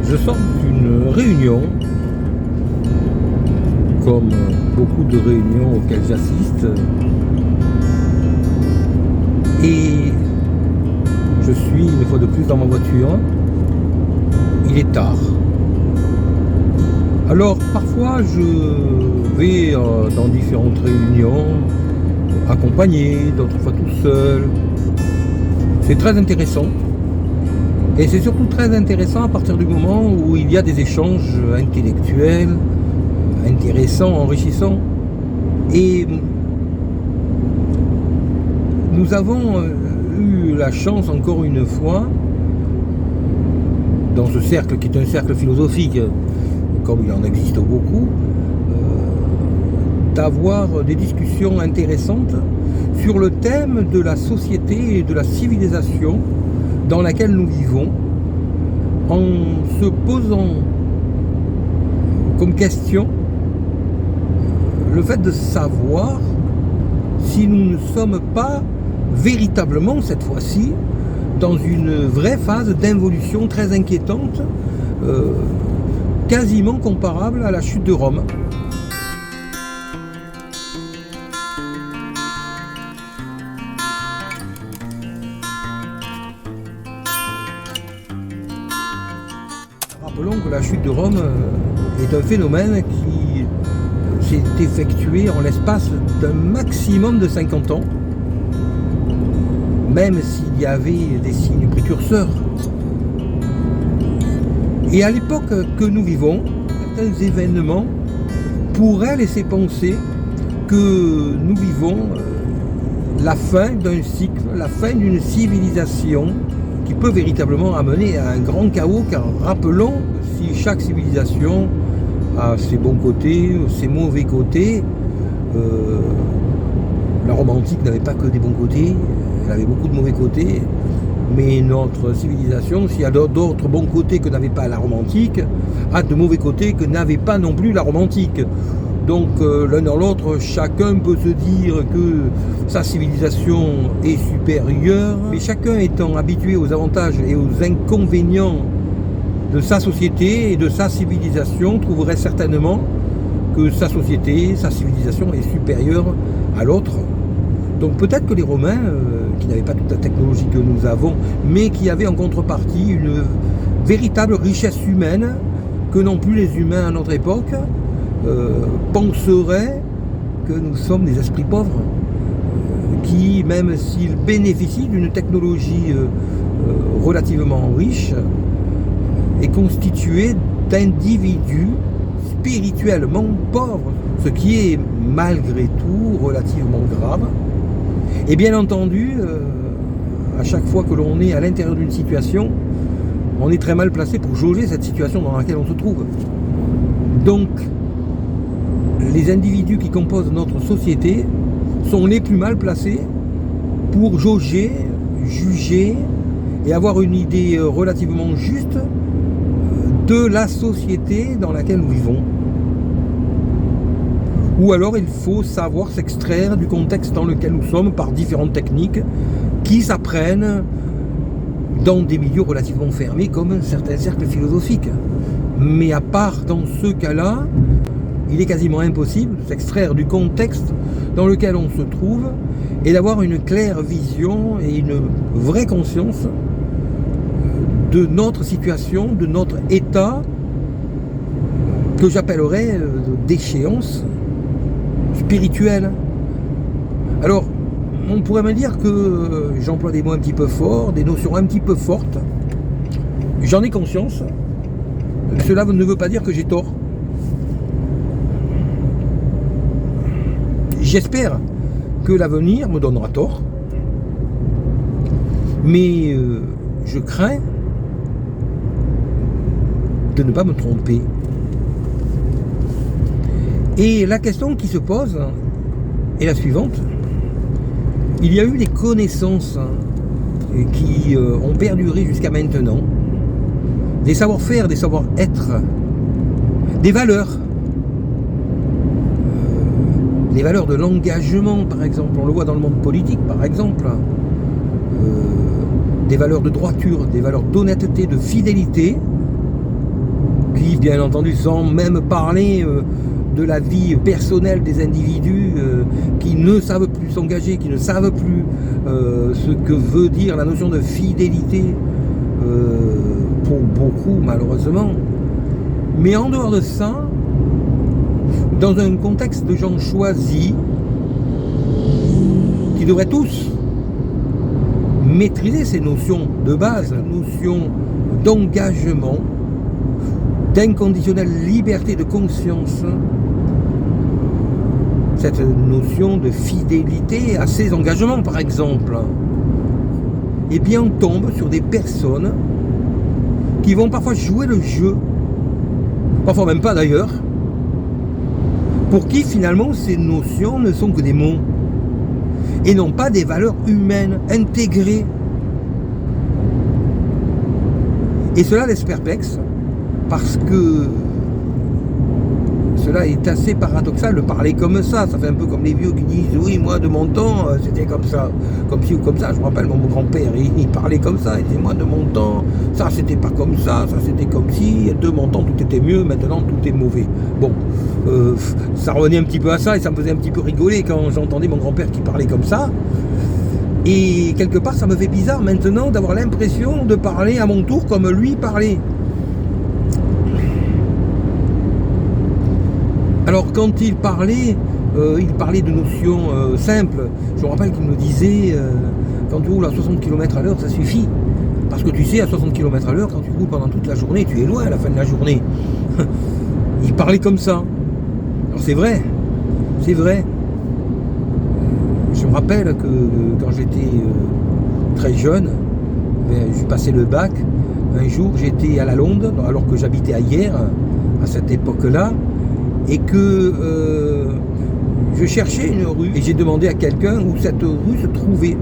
Je sors d'une réunion, comme beaucoup de réunions auxquelles j'assiste, et je suis une fois de plus dans ma voiture. Il est tard. Alors parfois je vais dans différentes réunions, accompagné, d'autres fois tout seul. C'est très intéressant. Et c'est surtout très intéressant à partir du moment où il y a des échanges intellectuels, intéressants, enrichissants. Et nous avons eu la chance, encore une fois, dans ce cercle qui est un cercle philosophique, comme il en existe beaucoup, d'avoir des discussions intéressantes sur le thème de la société et de la civilisation dans laquelle nous vivons, en se posant comme question le fait de savoir si nous ne sommes pas véritablement, cette fois-ci, dans une vraie phase d'involution très inquiétante, quasiment comparable à la chute de Rome. Rappelons que la chute de Rome est un phénomène qui s'est effectué en l'espace d'un maximum de 50 ans, même s'il y avait des signes précurseurs. Et à l'époque que nous vivons, certains événements pourraient laisser penser que nous vivons la fin d'un cycle, la fin d'une civilisation qui peut véritablement amener à un grand chaos, car rappelons, si chaque civilisation a ses bons côtés, ses mauvais côtés, la Rome antique n'avait pas que des bons côtés, elle avait beaucoup de mauvais côtés, mais notre civilisation, s'il y a d'autres bons côtés que n'avait pas la Rome antique, a de mauvais côtés que n'avait pas non plus la Rome antique. Donc l'un dans l'autre, chacun peut se dire que sa civilisation est supérieure, mais chacun étant habitué aux avantages et aux inconvénients de sa société et de sa civilisation, trouverait certainement que sa société, sa civilisation est supérieure à l'autre. Donc peut-être que les Romains, qui n'avaient pas toute la technologie que nous avons, mais qui avaient en contrepartie une véritable richesse humaine que n'ont plus les humains à notre époque, penseraient que nous sommes des esprits pauvres, qui, même s'ils bénéficient d'une technologie relativement riche, est constituée d'individus spirituellement pauvres, ce qui est malgré tout relativement grave. Et bien entendu, à chaque fois que l'on est à l'intérieur d'une situation, on est très mal placé pour jauger cette situation dans laquelle on se trouve. Donc, les individus qui composent notre société sont les plus mal placés pour jauger, juger et avoir une idée relativement juste de la société dans laquelle nous vivons. Ou alors il faut savoir s'extraire du contexte dans lequel nous sommes par différentes techniques qui s'apprennent dans des milieux relativement fermés comme certains cercles philosophiques. Mais à part dans ce cas-là, il est quasiment impossible de s'extraire du contexte dans lequel on se trouve et d'avoir une claire vision et une vraie conscience de notre situation, de notre état que j'appellerais d'échéance spirituelle. Alors, on pourrait me dire que j'emploie des mots un petit peu forts, des notions un petit peu fortes. J'en ai conscience. Cela ne veut pas dire que j'ai tort. J'espère que l'avenir me donnera tort. Mais je crains de ne pas me tromper. Et la question qui se pose est la suivante. Il y a eu des connaissances qui ont perduré jusqu'à maintenant, des savoir-faire, des savoir-être, des valeurs. Les valeurs de l'engagement, par exemple, on le voit dans le monde politique, par exemple, des valeurs de droiture, des valeurs d'honnêteté, de fidélité, qui, bien entendu, sans même parler de la vie personnelle des individus qui ne savent plus s'engager, qui ne savent plus ce que veut dire la notion de fidélité pour beaucoup, malheureusement. Mais en dehors de ça, dans un contexte de gens choisis, qui devraient tous maîtriser ces notions de base, notions d'engagement, d'inconditionnelle liberté de conscience, cette notion de fidélité à ses engagements, par exemple, eh bien on tombe sur des personnes qui vont parfois jouer le jeu, parfois même pas d'ailleurs, pour qui finalement ces notions ne sont que des mots et non pas des valeurs humaines intégrées. Et cela laisse perplexe parce que cela est assez paradoxal de parler comme ça. Ça fait un peu comme les vieux qui disent oui, moi de mon temps c'était comme ça, comme ci ou comme ça. Je me rappelle mon grand-père, il parlait comme ça, il disait moi de mon temps ça c'était pas comme ça c'était comme si, de mon temps tout était mieux, maintenant tout est mauvais. Bon, ça revenait un petit peu à ça et ça me faisait un petit peu rigoler quand j'entendais mon grand-père qui parlait comme ça. Et quelque part ça me fait bizarre maintenant d'avoir l'impression de parler à mon tour comme lui parlait. Alors quand il parlait de notions simples. Je me rappelle qu'il me disait quand tu roules à 60 km/h, ça suffit. Parce que tu sais, à 60 km/h, quand tu roules pendant toute la journée, tu es loin à la fin de la journée. Il parlait comme ça. Alors c'est vrai. Je me rappelle que quand j'étais très jeune, j'ai passé le bac. Un jour, j'étais à la Londe, alors que j'habitais à Hyères, à cette époque-là, et que je cherchais une rue, et j'ai demandé à quelqu'un où cette rue se trouvait.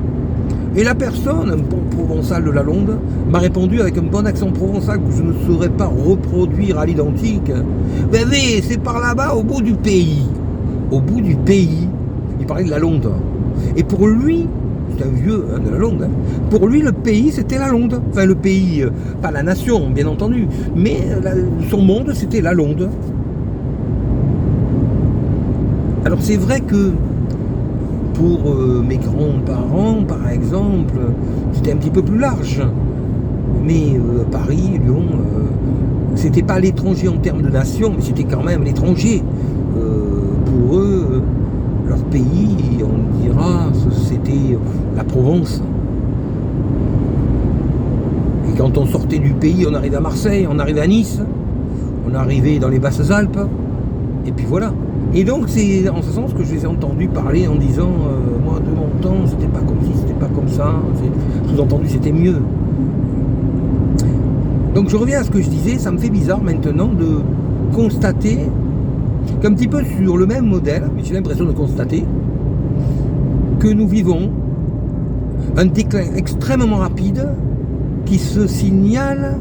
Et la personne, un bon provençal de la Londe, m'a répondu avec un bon accent provençal que je ne saurais pas reproduire à l'identique. Ben oui, c'est par là-bas, au bout du pays. Au bout du pays. Il parlait de la Londe. Et pour lui, c'est un vieux de la Londe, pour lui le pays c'était la Londe. Enfin le pays, pas la nation bien entendu, mais son monde c'était la Londe. Alors c'est vrai que pour mes grands-parents par exemple, c'était un petit peu plus large. Mais Paris, Lyon, c'était pas l'étranger en termes de nation, mais c'était quand même l'étranger. Pour eux, leur pays, on dira, c'était la Provence. Et quand on sortait du pays, on arrivait à Marseille, on arrivait à Nice, on arrivait dans les Basses-Alpes, et puis voilà. Et donc c'est en ce sens que je les ai entendus parler en disant moi de mon temps, c'était pas comme ci, c'était pas comme ça, sous-entendu c'était mieux. Donc je reviens à ce que je disais, ça me fait bizarre maintenant de constater qu'un petit peu sur le même modèle, mais j'ai l'impression de constater que nous vivons un déclin extrêmement rapide qui se signale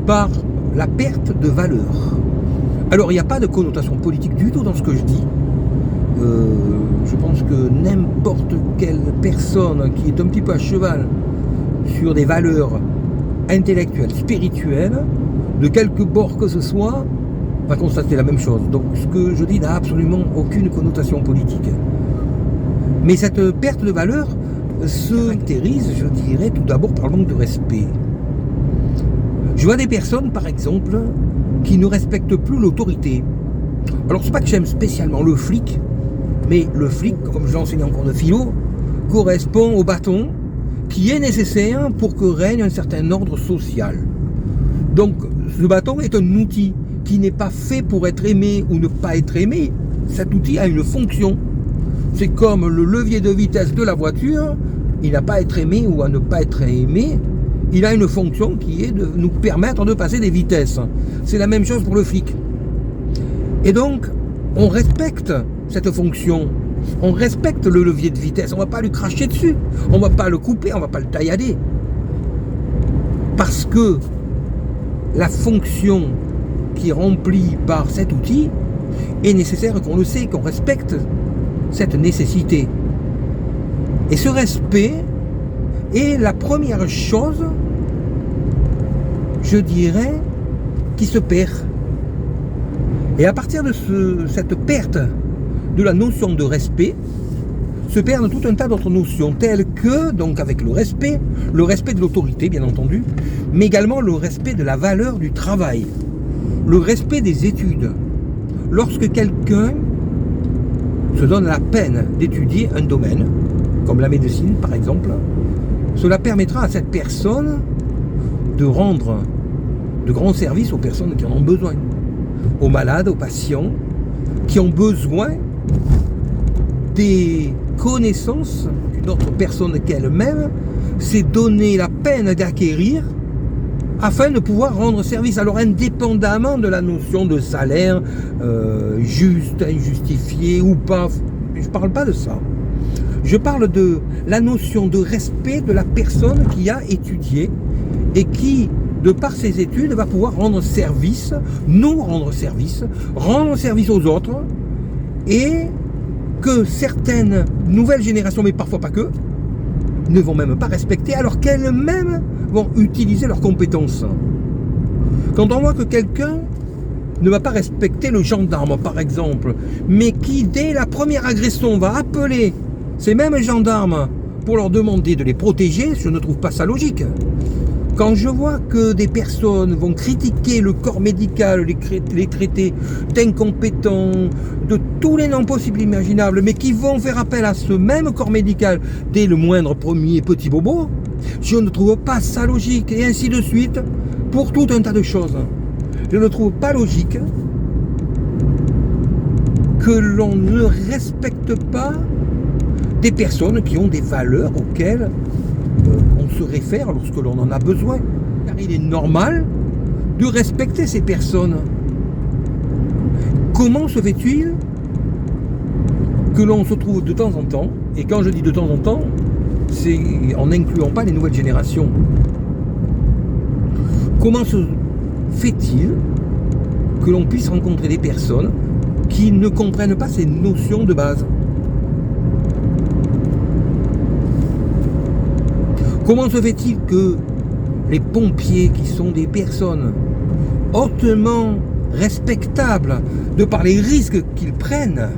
par la perte de valeur. Alors il n'y a pas de connotation politique du tout dans ce que je dis. Je pense que n'importe quelle personne qui est un petit peu à cheval sur des valeurs intellectuelles, spirituelles, de quelque bord que ce soit, va constater la même chose. Donc ce que je dis n'a absolument aucune connotation politique. Mais cette perte de valeur se caractérise, je dirais, tout d'abord par le manque de respect. Je vois des personnes, par exemple, qui ne respectent plus l'autorité. Alors c'est pas que j'aime spécialement le flic, mais le flic, comme je l'enseigne en cours de philo, correspond au bâton qui est nécessaire pour que règne un certain ordre social. Donc ce bâton est un outil qui n'est pas fait pour être aimé ou ne pas être aimé. Cet outil a une fonction. C'est comme le levier de vitesse de la voiture, il n'a pas à être aimé ou à ne pas être aimé, il a une fonction qui est de nous permettre de passer des vitesses. C'est la même chose pour le flic. Et donc, on respecte cette fonction, on respecte le levier de vitesse, on ne va pas lui cracher dessus, on ne va pas le couper, on ne va pas le taillader. Parce que la fonction qui est remplie par cet outil est nécessaire qu'on le sait, qu'on respecte cette nécessité. Et ce respect est la première chose, je dirais, qui se perd Et à partir de cette perte de la notion de respect, se perdent tout un tas d'autres notions, telles que, donc avec le respect de l'autorité bien entendu, mais également le respect de la valeur du travail, le respect des études. Lorsque quelqu'un se donne la peine d'étudier un domaine, comme la médecine par exemple, cela permettra à cette personne de rendre de grands services aux personnes qui en ont besoin, aux malades, aux patients, qui ont besoin des connaissances qu'une autre personne qu'elle-même s'est donné la peine d'acquérir afin de pouvoir rendre service. Alors indépendamment de la notion de salaire juste, injustifié ou pas, je ne parle pas de ça. Je parle de la notion de respect de la personne qui a étudié et qui, de par ses études, va pouvoir rendre service, nous rendre service aux autres, et que certaines nouvelles générations, mais parfois pas que, ne vont même pas respecter, alors qu'elles-mêmes vont utiliser leurs compétences. Quand on voit que quelqu'un ne va pas respecter le gendarme, par exemple, mais qui, dès la première agression, va appeler ces mêmes gendarmes pour leur demander de les protéger, je ne trouve pas ça logique. Quand je vois que des personnes vont critiquer le corps médical, les traiter d'incompétents, de tous les noms possibles et imaginables, mais qui vont faire appel à ce même corps médical dès le moindre premier petit bobo, je ne trouve pas ça logique. Et ainsi de suite, pour tout un tas de choses. Je ne trouve pas logique que l'on ne respecte pas des personnes qui ont des valeurs auxquelles on se réfère lorsque l'on en a besoin. Car il est normal de respecter ces personnes. Comment se fait-il que l'on se trouve de temps en temps, et quand je dis de temps en temps, c'est en n'incluant pas les nouvelles générations, comment se fait-il que l'on puisse rencontrer des personnes qui ne comprennent pas ces notions de base? Comment se fait-il que les pompiers, qui sont des personnes hautement respectables de par les risques qu'ils prennent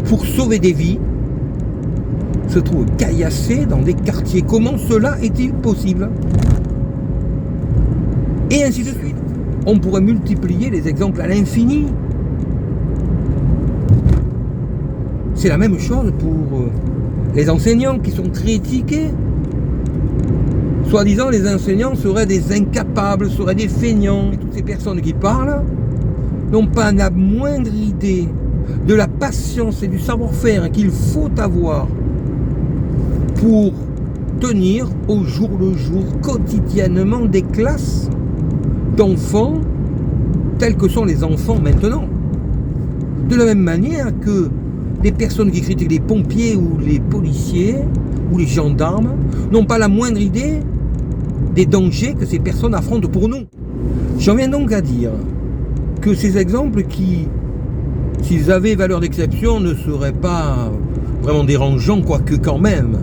pour sauver des vies, se trouvent caillassés dans des quartiers? Comment cela est-il possible? Et ainsi de suite. On pourrait multiplier les exemples à l'infini. C'est la même chose pour les enseignants qui sont critiqués. Soi-disant, les enseignants seraient des incapables, seraient des feignants. Et toutes ces personnes qui parlent n'ont pas la moindre idée de la patience et du savoir-faire qu'il faut avoir pour tenir au jour le jour, quotidiennement, des classes d'enfants tels que sont les enfants maintenant. De la même manière que les personnes qui critiquent les pompiers ou les policiers ou les gendarmes n'ont pas la moindre idée des dangers que ces personnes affrontent pour nous. J'en viens donc à dire que ces exemples qui, s'ils avaient valeur d'exception, ne seraient pas vraiment dérangeants, quoique quand même,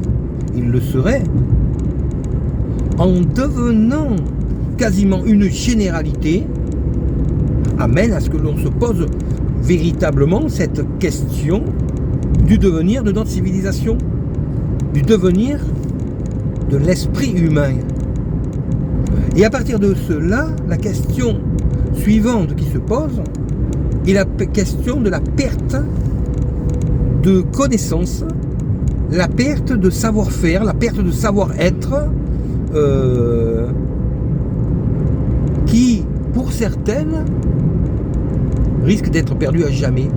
ils le seraient, en devenant quasiment une généralité, amène à ce que l'on se pose véritablement cette question du devenir de notre civilisation, du devenir de l'esprit humain. Et à partir de cela, la question suivante qui se pose est la question de la perte de connaissances, la perte de savoir-faire, la perte de savoir-être, qui, pour certaines, risque d'être perdue à jamais.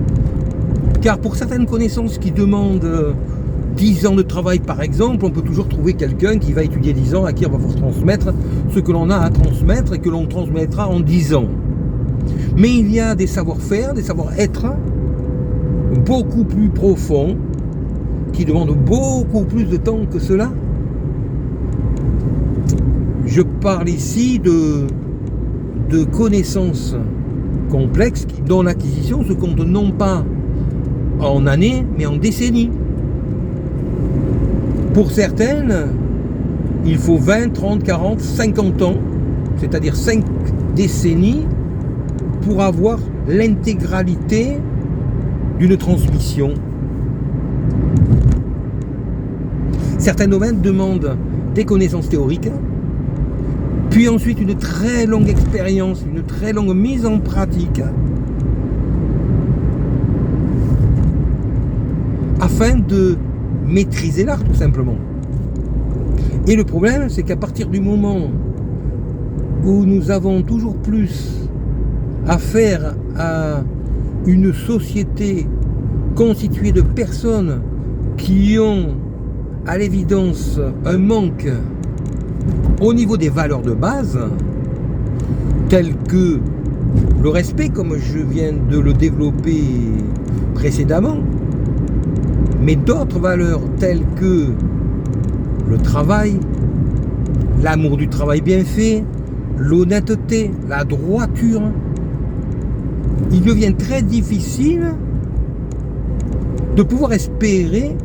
Car pour certaines connaissances qui demandent 10 ans de travail par exemple, on peut toujours trouver quelqu'un qui va étudier 10 ans, à qui on va pouvoir transmettre ce que l'on a à transmettre et que l'on transmettra en 10 ans. Mais il y a des savoir-faire, des savoir-être beaucoup plus profonds qui demandent beaucoup plus de temps que cela. Je parle ici de connaissances complexes dont l'acquisition se compte non pas en années mais en décennies. Pour certaines, il faut 20, 30, 40, 50 ans, c'est-à-dire 5 décennies pour avoir l'intégralité d'une transmission. Certains domaines demandent des connaissances théoriques, puis ensuite une très longue expérience, une très longue mise en pratique, afin de maîtriser l'art tout simplement. Et le problème, c'est qu'à partir du moment où nous avons toujours plus affaire à une société constituée de personnes qui ont à l'évidence un manque au niveau des valeurs de base, telles que le respect, comme je viens de le développer précédemment, mais d'autres valeurs telles que le travail, l'amour du travail bien fait, l'honnêteté, la droiture, il devient très difficile de pouvoir espérer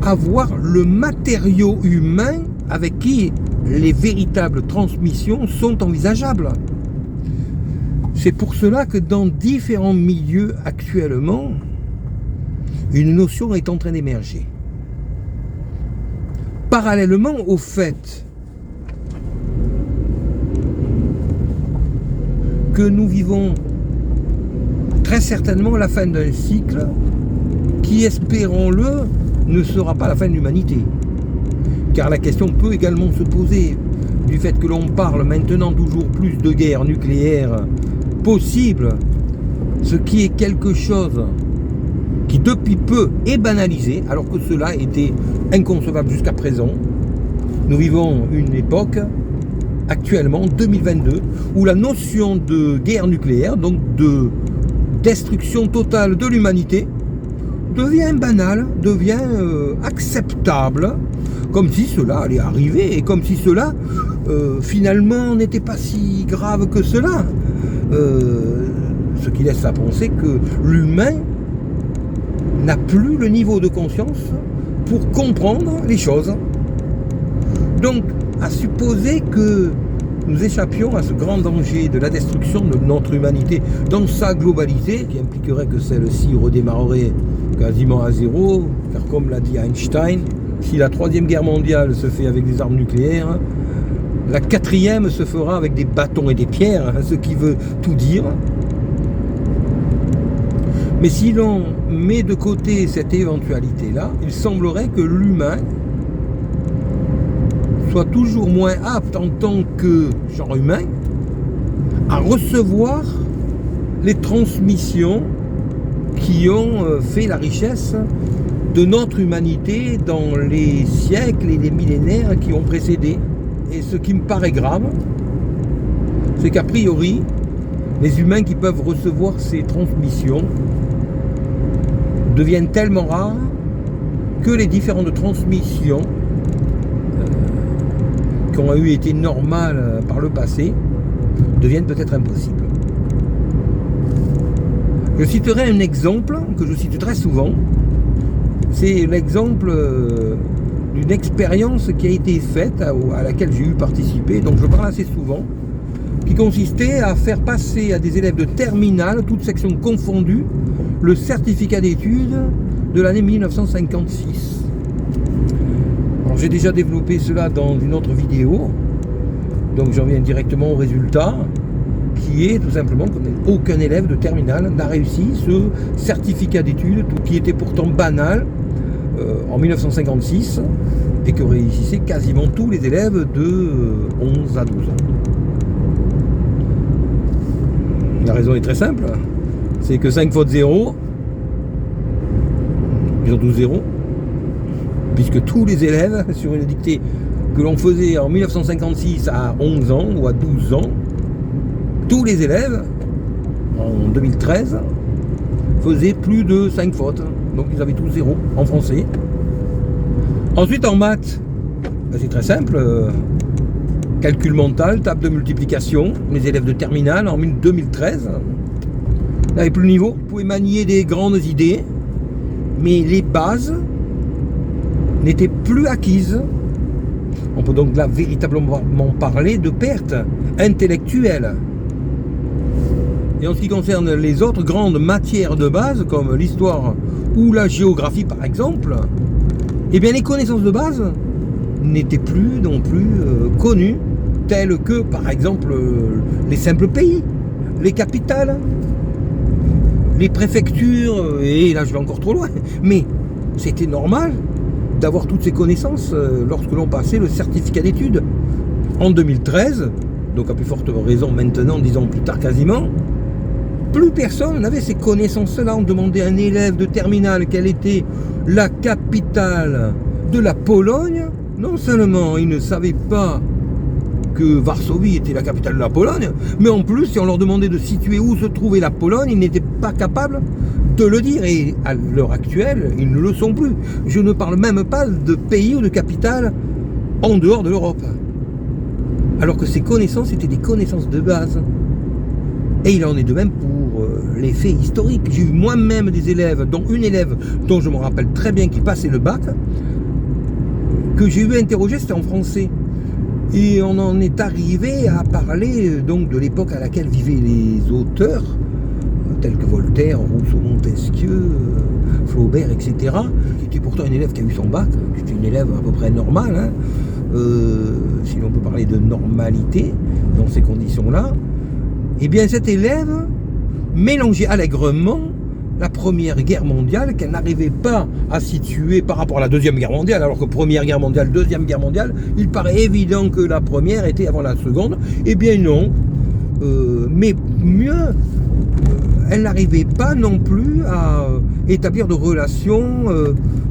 avoir le matériau humain avec qui les véritables transmissions sont envisageables. C'est pour cela que dans différents milieux actuellement, une notion est en train d'émerger. Parallèlement au fait que nous vivons très certainement la fin d'un cycle qui, espérons-le, ne sera pas la fin de l'humanité. Car la question peut également se poser du fait que l'on parle maintenant toujours plus de guerre nucléaire possible, ce qui est quelque chose qui depuis peu est banalisé, alors que cela était inconcevable jusqu'à présent. Nous vivons une époque, actuellement, 2022, où la notion de guerre nucléaire, donc de destruction totale de l'humanité, devient banale, devient acceptable, comme si cela allait arriver, et comme si cela, finalement, n'était pas si grave que cela. Ce qui laisse à penser que l'humain n'a plus le niveau de conscience pour comprendre les choses. Donc, à supposer que nous échappions à ce grand danger de la destruction de notre humanité dans sa globalité, qui impliquerait que celle-ci redémarrerait quasiment à zéro, car comme l'a dit Einstein, si la 3e guerre mondiale se fait avec des armes nucléaires, la 4e se fera avec des bâtons et des pierres, ce qui veut tout dire. Mais si l'on met de côté cette éventualité-là, il semblerait que l'humain soit toujours moins apte en tant que genre humain à recevoir les transmissions qui ont fait la richesse de notre humanité dans les siècles et les millénaires qui ont précédé. Et ce qui me paraît grave, c'est qu'a priori, les humains qui peuvent recevoir ces transmissions deviennent tellement rares que les différentes transmissions qui ont été normales par le passé deviennent peut-être impossibles. Je citerai un exemple que je cite très souvent. C'est l'exemple d'une expérience qui a été faite, à laquelle j'ai eu participé, donc je parle assez souvent, qui consistait à faire passer à des élèves de terminale, toutes sections confondues, le certificat d'études de l'année 1956. Alors, j'ai déjà développé cela dans une autre vidéo, donc j'en viens directement au résultat, qui est tout simplement qu'aucun élève de terminale n'a réussi ce certificat d'études, qui était pourtant banal en 1956, et que réussissaient quasiment tous les élèves de 11 à 12 ans. La raison est très simple, c'est que 5 fois 0, ils ont tous 0, puisque tous les élèves, sur une dictée que l'on faisait en 1956 à 11 ans ou à 12 ans, tous les élèves, en 2013, faisaient plus de 5 fautes. Donc ils avaient tous 0 en français. Ensuite en maths, c'est très simple. Calcul mental, table de multiplication. Les élèves de terminale en 2013 n'avaient plus le niveau. Ils pouvaient manier des grandes idées, mais les bases n'étaient plus acquises. On peut donc là véritablement parler de perte intellectuelle. Et en ce qui concerne les autres grandes matières de base, comme l'histoire ou la géographie par exemple, eh bien les connaissances de base n'étaient plus non plus connues, telles que par exemple les simples pays, les capitales, les préfectures, et là je vais encore trop loin, mais c'était normal d'avoir toutes ces connaissances lorsque l'on passait le certificat d'études. En 2013, donc à plus forte raison maintenant, 10 ans plus tard quasiment, plus personne n'avait ces connaissances-là. On demandait à un élève de terminale quelle était la capitale de la Pologne. Non seulement il ne savait pas que Varsovie était la capitale de la Pologne, mais en plus, si on leur demandait de situer où se trouvait la Pologne, ils n'étaient pas capables de le dire. Et à l'heure actuelle, ils ne le sont plus. Je ne parle même pas de pays ou de capitale en dehors de l'Europe. Alors que ces connaissances étaient des connaissances de base. Et il en est de même pour les faits historiques. J'ai eu moi-même des élèves, dont une élève dont je me rappelle très bien qui passait le bac, que j'ai eu interrogé, c'était en français. Et on en est arrivé à parler donc de l'époque à laquelle vivaient les auteurs, tels que Voltaire, Rousseau, Montesquieu, Flaubert, etc. Qui était pourtant une élève qui a eu son bac, qui était une élève à peu près normale, hein, si l'on peut parler de normalité dans ces conditions-là. Eh bien cet élève mélangeait allègrement la Première Guerre mondiale qu'elle n'arrivait pas à situer par rapport à la Deuxième Guerre mondiale, alors que Première Guerre mondiale, Deuxième Guerre mondiale, il paraît évident que la première était avant la seconde. Eh bien non, mais mieux, elle n'arrivait pas non plus à établir de relations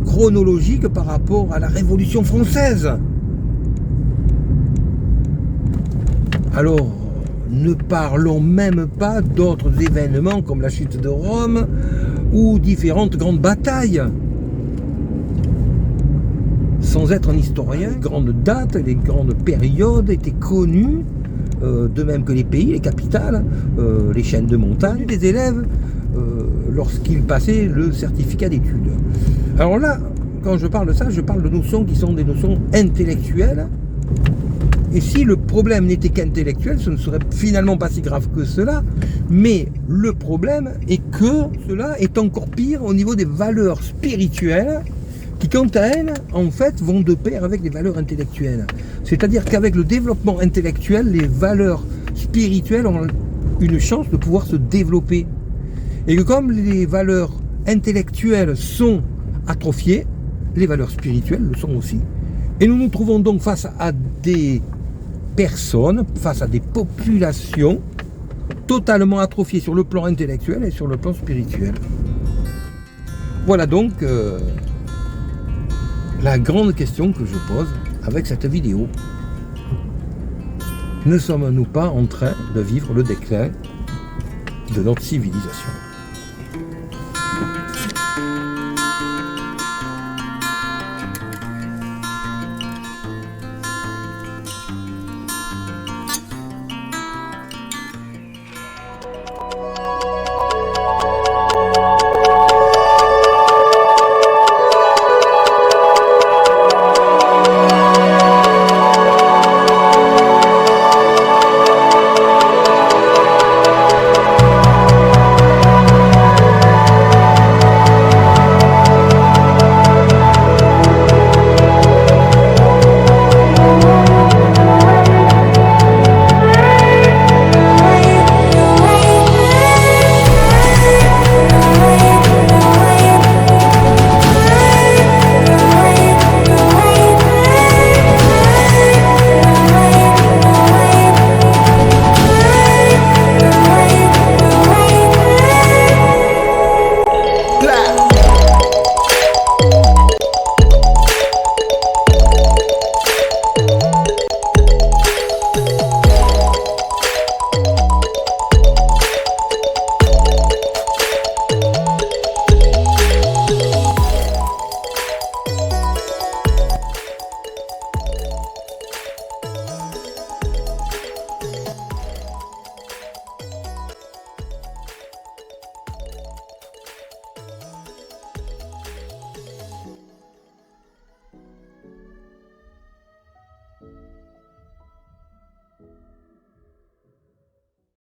chronologiques par rapport à la Révolution française. Alors, ne parlons même pas d'autres événements comme la chute de Rome ou différentes grandes batailles. Sans être un historien, les grandes dates, les grandes périodes étaient connues, de même que les pays, les capitales, les chaînes de montagne des élèves lorsqu'ils passaient le certificat d'études. Alors là, quand je parle de ça, je parle de notions qui sont des notions intellectuelles. Et si le problème n'était qu'intellectuel, ce ne serait finalement pas si grave que cela. Mais le problème est que cela est encore pire au niveau des valeurs spirituelles qui, quant à elles, en fait, vont de pair avec les valeurs intellectuelles. C'est-à-dire qu'avec le développement intellectuel, les valeurs spirituelles ont une chance de pouvoir se développer. Et que comme les valeurs intellectuelles sont atrophiées, les valeurs spirituelles le sont aussi. Et nous nous trouvons donc face à des personnes, face à des populations totalement atrophiées sur le plan intellectuel et sur le plan spirituel. Voilà donc la grande question que je pose avec cette vidéo. Ne sommes-nous pas en train de vivre le déclin de notre civilisation ?